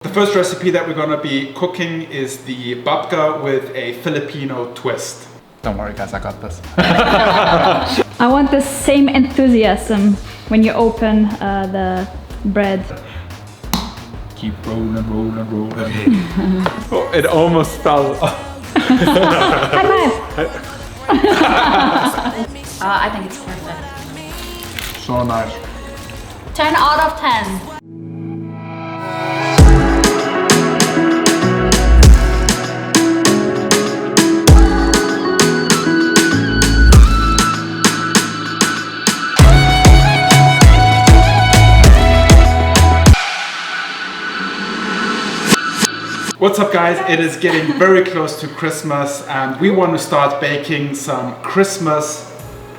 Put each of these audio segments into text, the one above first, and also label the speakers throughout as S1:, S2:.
S1: The first recipe that we're going to be cooking is the babka with a Filipino twist. Don't worry guys, I got this.
S2: I want the same enthusiasm when you open the bread.
S1: Keep rolling, rolling, rolling. Oh, it almost fell.
S2: High five! I think it's perfect.
S1: So nice.
S2: 10 out of 10.
S1: What's up guys, it is getting very close to Christmas and we want to start baking some Christmas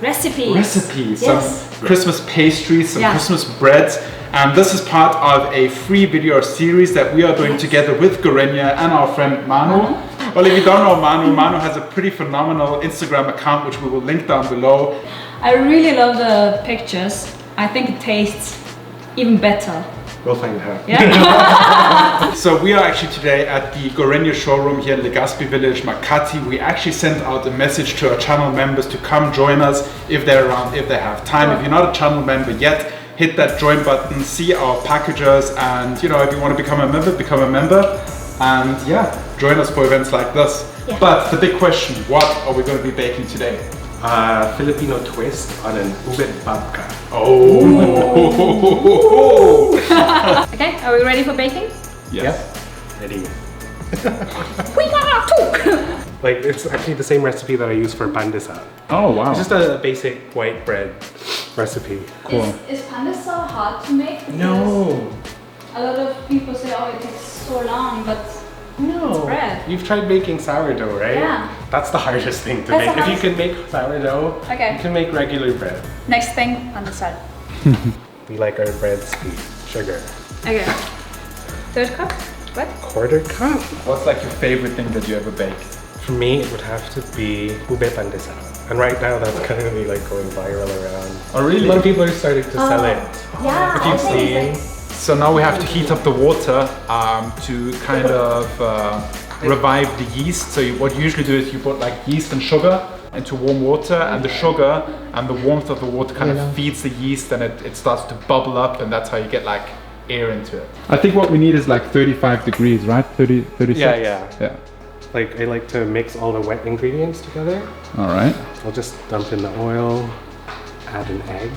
S1: recipes,
S2: yes.
S1: Some Christmas pastries, some
S2: Yeah.
S1: Christmas breads, and this is part of a free video series that we are doing together with Gorenje and our friend Manu. Well, if you don't know Manu, Manu has a pretty phenomenal Instagram account which we will link down below.
S2: I really love the pictures. I think it tastes even better.
S3: We'll find out.
S2: Yeah.
S1: So we are actually today at the Gorenje showroom here in Legazpi village, Makati. We actually sent out a message to our channel members to come join us if they're around, if they have time. If you're not a channel member yet, hit that join button, see our packages, and you know, if you want to become a member, and yeah, join us for events like this.
S2: Yeah.
S1: But the big question, what are we going to be baking today?
S3: Filipino twist on an UBE babka.
S1: Oh!
S2: Okay, are we ready for baking?
S1: Yes.
S3: Ready.
S2: We are too!
S3: Like, it's actually the same recipe that I use for pandesal.
S1: Oh wow.
S3: It's just a basic white bread recipe.
S1: Cool.
S2: Is pandesal hard to make?
S3: No.
S2: A lot of people say, oh, it takes so long, but
S3: No.
S2: it's bread.
S3: You've tried making sourdough, right?
S2: Yeah.
S3: That's the hardest thing to
S2: That's
S3: make.
S2: the
S3: If you
S2: hardest-
S3: can make sourdough,
S2: Okay.
S3: you can make regular bread.
S2: Next thing, pandesal.
S3: We like our bread sweet. Sugar.
S2: Okay. Third cup? What?
S3: Quarter cup.
S1: What's like your favorite thing that you ever baked?
S3: For me, it would have to be ube pandesal. And right now, that's kind of like going viral around.
S1: Oh really?
S3: A lot of people are starting to sell it.
S2: Yeah,
S3: If you've seen.
S1: So now we have to heat up the water to kind of revive the yeast. So what you usually do is you put like yeast and sugar into warm water, and the sugar and the warmth of the water kind of feeds the yeast, and it starts to bubble up, and that's how you get like air into it. I think what we need is like 35 degrees, right? 36?
S3: Yeah. Like, I like to mix all the wet ingredients together.
S1: All right.
S3: I'll just dump in the oil, add an egg.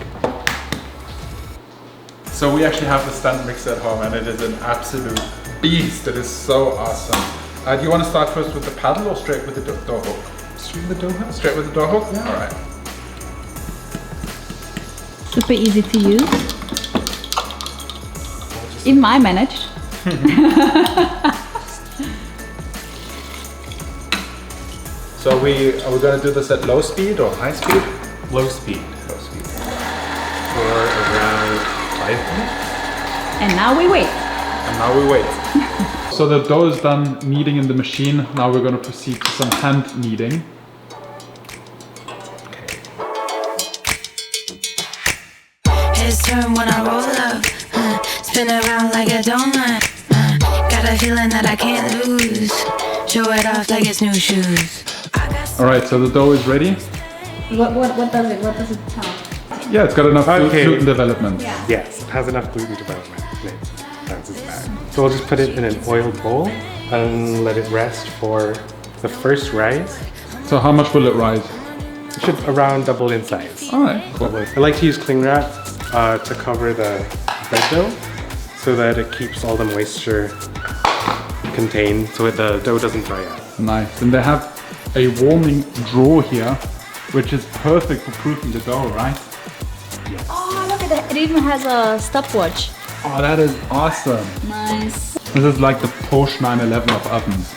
S1: So we actually have the stand mixer at home, and it is an absolute beast. It is so awesome. Do you want to start first with the paddle or straight with the door hook?
S3: Straight with the dough.
S1: Straight with the door hook?
S3: Yeah.
S1: All right.
S2: Super easy to use. Even I managed.
S1: So are we going to do this at low speed or high speed?
S3: Low speed.
S1: Low speed.
S3: For around 5 minutes.
S2: And now we wait.
S1: And now we wait. So the dough is done kneading in the machine. Now we're going to proceed to some hand kneading.
S4: His turn when I roll up, spin around like a donut. Got a feeling that I can't lose. Show it off like it's new shoes.
S1: All right, so the dough is ready.
S2: What does it tell?
S1: Yeah, it's got enough
S3: Okay.
S1: gluten development.
S2: Yeah.
S3: Yes, it has enough gluten development. It bounces back. So we'll just put it in an oiled bowl and let it rest for the first rise.
S1: So how much will it rise?
S3: It should around double in size.
S1: All right, cool.
S3: I like to use cling wrap to cover the bread dough so that it keeps all the moisture contained so the dough doesn't dry out.
S1: Nice. And they have a warming drawer here, which is perfect for proofing the dough, right?
S2: Oh, look at that. It even has a stopwatch.
S1: Oh, that is awesome.
S2: Nice.
S1: This is like the Porsche 911 of ovens.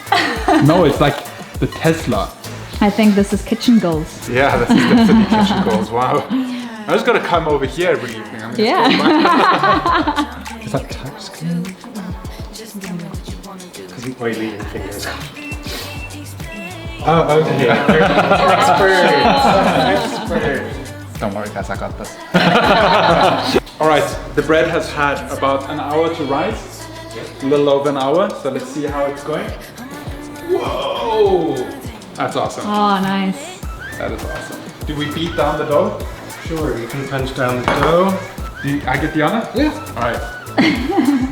S1: No, it's like the Tesla.
S2: I think this is kitchen goals.
S1: Yeah, this is definitely kitchen goals. Wow. I'm just gonna come over here every evening. I'm just
S2: Yeah.
S1: Is that touchscreen?
S3: Because oily your fingers.
S1: Oh, okay.
S3: Expert.
S1: Don't worry, guys, I got this. All right, the bread has had about an hour to rise. A little over an hour, so let's see how it's going. Whoa! That's awesome.
S2: Oh, nice.
S1: That is awesome. Do we beat down the dough?
S3: Sure, you can punch down the dough.
S1: I get the honor?
S3: Yeah.
S1: Alright.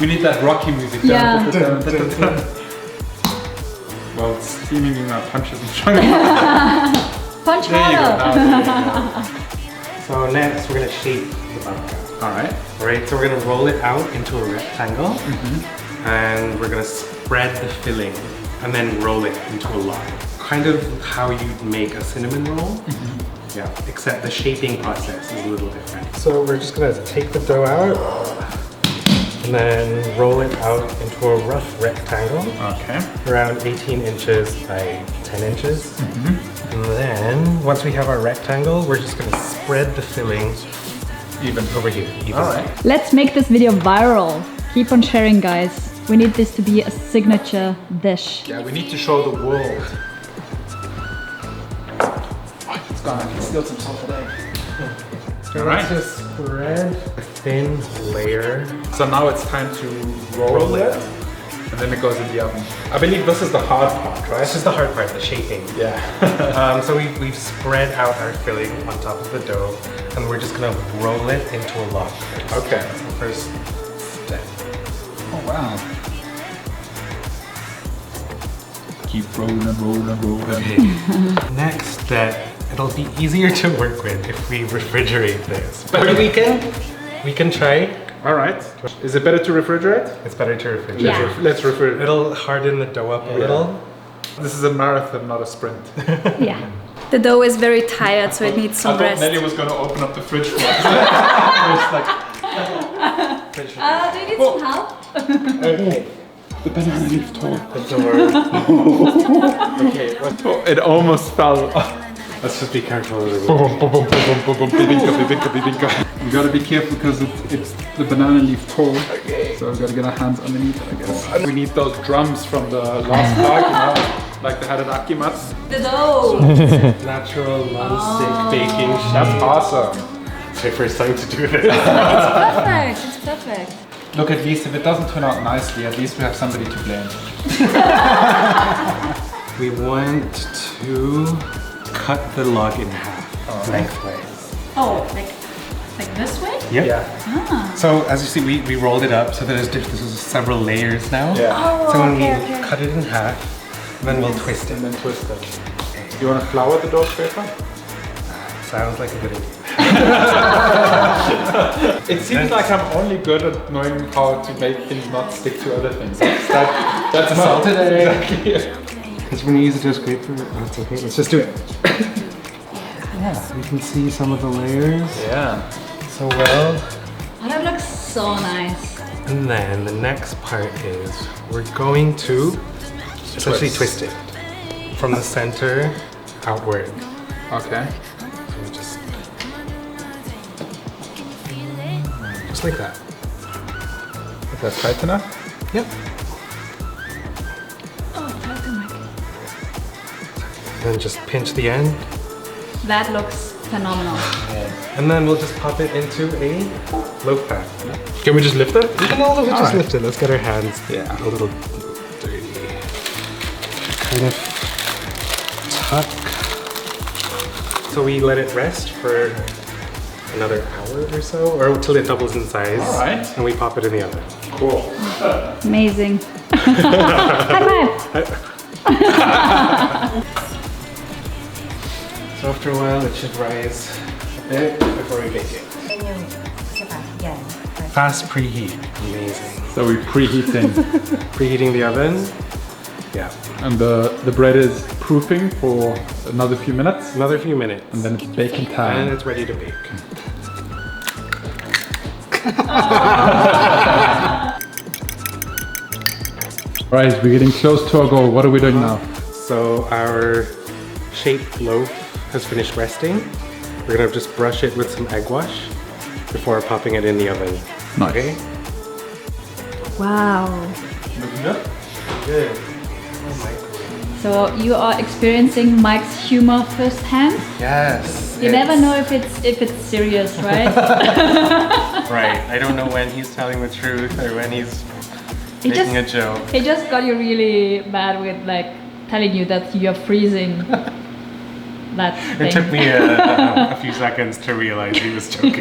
S1: We need that Rocky music.
S2: Yeah.
S1: Well, it's seemingly my punch isn't strong enough.
S2: Punch
S1: There you go.
S2: harder.
S1: Now there you go.
S3: So next we're gonna shape the babka.
S1: Alright.
S3: Alright, so we're gonna roll it out into a rectangle and we're gonna spread the filling and then roll it into a log. Kind of how you'd make a cinnamon roll. Yeah, except the shaping process is a little different. So we're just gonna take the dough out and then roll it out into a rough rectangle.
S1: Okay.
S3: Around 18 inches by 10 inches. And then once we have our rectangle, we're just gonna spread the filling even over here.
S1: Alright.
S2: Let's make this video viral. Keep on sharing, guys. We need this to be a signature dish.
S1: Yeah, we need to show the world. Oh, it's gone. I can steal some salted egg.
S3: So
S1: Alright.
S3: let's just spread a thin layer.
S1: So now it's time to roll it. And then it goes in the oven. I believe this is the hard part, right?
S3: This is the hard part, the shaping.
S1: Yeah.
S3: So we've spread out our filling on top of the dough and we're just gonna roll it into a log first.
S1: Okay.
S3: That's the first step.
S1: Oh wow. Keep rolling.
S3: Next step, it'll be easier to work with if we refrigerate this. But we can try.
S1: Alright. Is it better to refrigerate?
S3: It's better to refrigerate.
S2: Yeah.
S1: Let's refrigerate.
S3: It'll harden the dough up a little.
S1: This is a marathon, not a sprint.
S2: Yeah. The dough is very tired, so it needs
S1: I
S2: some
S1: thought
S2: rest.
S1: Nelly was going to open up the fridge for us.
S2: Do you need some help?
S1: The banana leaf tall.
S3: That's the word.
S1: Okay. It almost fell.
S3: Let's just be careful.
S1: You gotta be careful because it's the banana leaf tall. Okay. So we've gotta get our hands underneath it, I guess. We need those drums from the last vlog, you know, like the hariraki mats.
S2: The dough.
S3: Natural non-stick baking sheet.
S1: That's awesome.
S3: It's my first time to do this.
S2: Perfect. It's perfect.
S1: Look, at least if it doesn't turn out nicely, at least we have somebody to blame.
S3: We want to cut the log in half, lengthwise.
S2: Oh, like this way?
S3: Yep.
S1: Yeah.
S3: So as you see, we rolled it up so that this is several layers now.
S1: Yeah.
S2: Oh,
S3: So when
S2: okay,
S3: we
S2: okay.
S3: cut it in half, then we'll twist it.
S1: And then twist it. You want to flour the dough paper?
S3: Sounds like a good idea.
S1: It seems like I'm only good at knowing how to make things not stick to other things. That's a salted egg. Exactly.
S3: Because when you use it as scraper, that's okay. Let's just do it. Yeah, you can see some of the layers
S1: Yeah.
S3: so well.
S2: Oh, that looks so nice.
S3: And then the next part is we're going to essentially twist it from the center outward.
S1: Okay.
S3: So we just like that.
S1: Is that tight enough?
S3: Yep.
S2: Oh, that's my.
S3: Then just pinch the end.
S2: That looks phenomenal.
S3: And then we'll just pop it into a loaf pan.
S1: Can we just lift it?
S3: We can also just
S1: Alright.
S3: lift it. Let's get our hands
S1: Yeah.
S3: a little dirty. Kind of tuck. So we let it rest for another hour or so, or until it doubles in size.
S1: Alright.
S3: And we pop it in the oven.
S1: Cool.
S2: Amazing. High five.
S3: So after a while, it should rise a bit before we bake it. Fast preheat. Amazing.
S1: So we're preheating.
S3: Preheating the oven. Yeah.
S1: And the bread is proofing for another few minutes.
S3: Another few minutes.
S1: And then it's baking
S3: And
S1: time.
S3: it's ready to bake.
S1: Right, we're getting close to our goal. What are we doing now?
S3: So our shaped loaf has finished resting. We're gonna just brush it with some egg wash before popping it in the oven.
S1: Nice.
S3: Okay?
S2: Wow.
S1: Looking good?
S3: Good.
S2: So you are experiencing Mike's humor firsthand.
S3: Yes.
S2: You never know if it's serious, right?
S3: Right. I don't know when he's telling the truth or when he's Making a joke.
S2: He just got you really bad with like telling you that you're freezing. That thing.
S3: It took me a few seconds to realize he was joking.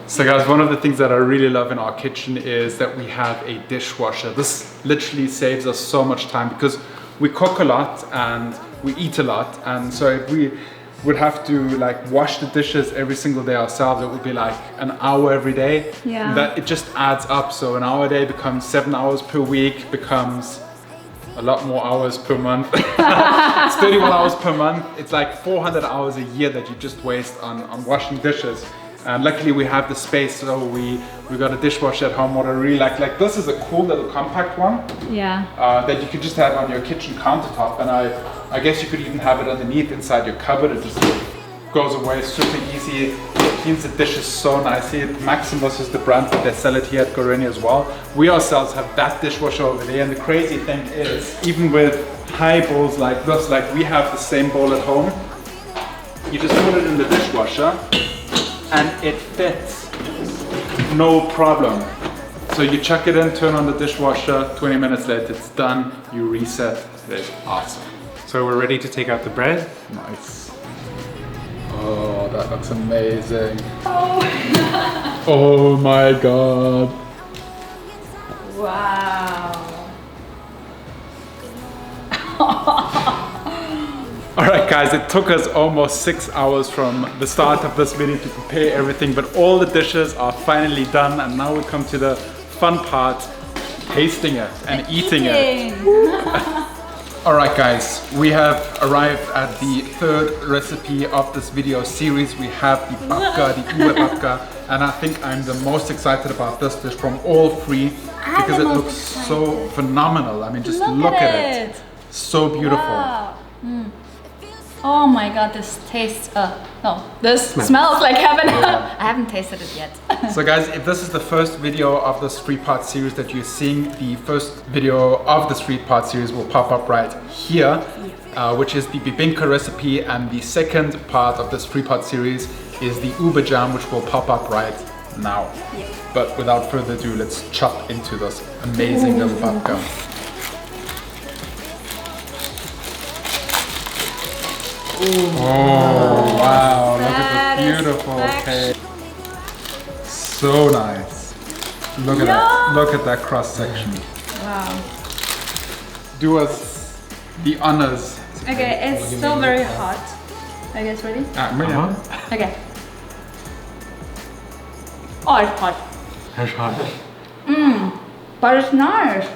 S1: So guys, one of the things that I really love in our kitchen is that we have a dishwasher. This literally saves us so much time because we cook a lot and we eat a lot, and so if we would have to like wash the dishes every single day ourselves, it would be like an hour every day.
S2: Yeah.
S1: That it just adds up. So an hour a day becomes 7 hours per week, becomes a lot more hours per month. It's 31 hours per month. It's like 400 hours a year that you just waste on washing dishes. And luckily we have the space, so we got a dishwasher at home. What I really like this is a cool little compact one.
S2: Yeah.
S1: That you could just have on your kitchen countertop, and I guess you could even have it underneath inside your cupboard. It just goes away super easy. It cleans the dishes so nicely. Maximus is the brand that they sell it here at Gorenje as well. We ourselves have that dishwasher over there, and the crazy thing is, even with high bowls like this, like we have the same bowl at home, you just put it in the dishwasher and it fits, no problem. So you chuck it in, turn on the dishwasher, 20 minutes later it's done, you reset, it's awesome.
S3: So we're ready to take out the bread.
S1: Nice. Oh, that looks amazing. Oh my god.
S2: Wow.
S1: Alright guys, it took us almost 6 hours from the start of this video to prepare everything, but all the dishes are finally done, and now we come to the fun part, tasting it and eating it. Alright guys, we have arrived at the third recipe of this video series. We have the babka, the UBE babka, and I think I'm the most excited about this dish from all three because it looks so phenomenal. I mean, just look at it. So beautiful.
S2: Wow. Oh my god, this tastes, this smells like heaven. I haven't tasted it yet.
S1: So guys, if this is the first video of this 3-part series that you're seeing, the first video of this 3-part series will pop up right here, which is the bibinka recipe, and the second part of this 3-part series is the UBE jam, which will pop up right now. But without further ado, let's chop into this amazing little babka. Oh wow, look at this beautiful cake. So nice. Look at that. Look at that cross section.
S2: Wow.
S1: Do us the honors.
S2: Okay, it's still very hot. Are you guys ready? Okay. Oh, it's hot.
S3: It's hot.
S2: But it's nice.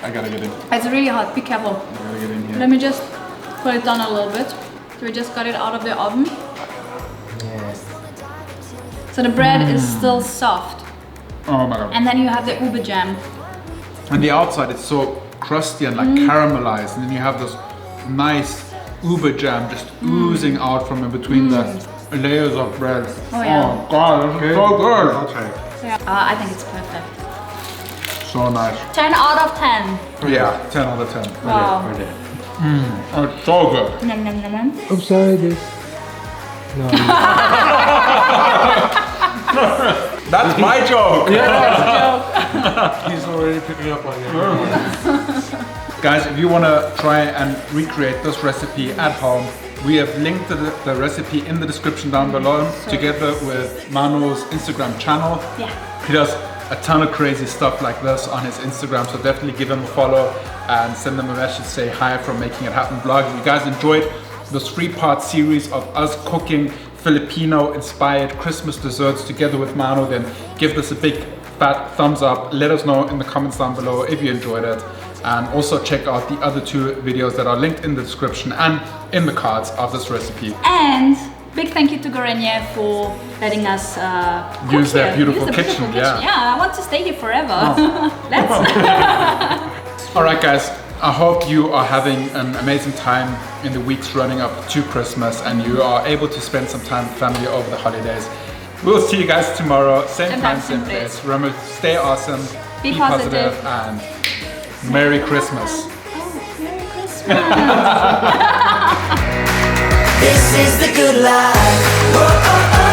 S1: I gotta get in.
S2: It's really hot. Be careful.
S1: I gotta get in here.
S2: Let me just put it down a little bit. So we just got it out of the oven.
S3: Yes.
S2: So the bread is still soft.
S1: Oh my god.
S2: And then you have the UBE jam.
S1: And the outside it's so crusty and like caramelized, and then you have this nice UBE jam just oozing out from in between the layers of bread.
S2: Oh yeah.
S1: Oh god, this is so good.
S3: I'll try it.
S2: Yeah. I think it's perfect.
S1: So nice.
S2: 10 out of 10.
S1: Yeah, 10 out of 10.
S2: Wow.
S3: Ready.
S1: Oh, it's so good.
S2: Nom, nom, nom, nom.
S3: Upside this. No.
S1: That's my joke.
S3: He's already picking up on it.
S1: Guys, if you want to try and recreate this recipe at home, we have linked the recipe in the description down below, together with Manu's Instagram channel.
S2: Yeah.
S1: He does a ton of crazy stuff like this on his Instagram, so definitely give him a follow and send them a message, say hi from Making It Happen vlog. If you guys enjoyed this 3-part series of us cooking Filipino inspired Christmas desserts together with Manu, then give this a big fat thumbs up. Let us know in the comments down below if you enjoyed it, and also check out the other 2 videos that are linked in the description and in the cards of this recipe.
S2: And big thank you to Gorenje for letting us
S1: Use their
S2: here.
S1: beautiful
S2: Use the
S1: kitchen,
S2: Yeah, I want to stay here forever. Let's.
S1: Alright guys, I hope you are having an amazing time in the weeks running up to Christmas, and you are able to spend some time with family over the holidays. We'll see you guys tomorrow, same time, same place. Remember, stay awesome,
S2: Be positive,
S1: and Merry Christmas.
S2: Oh, Merry Christmas.
S5: This is the good life. Whoa, oh, oh.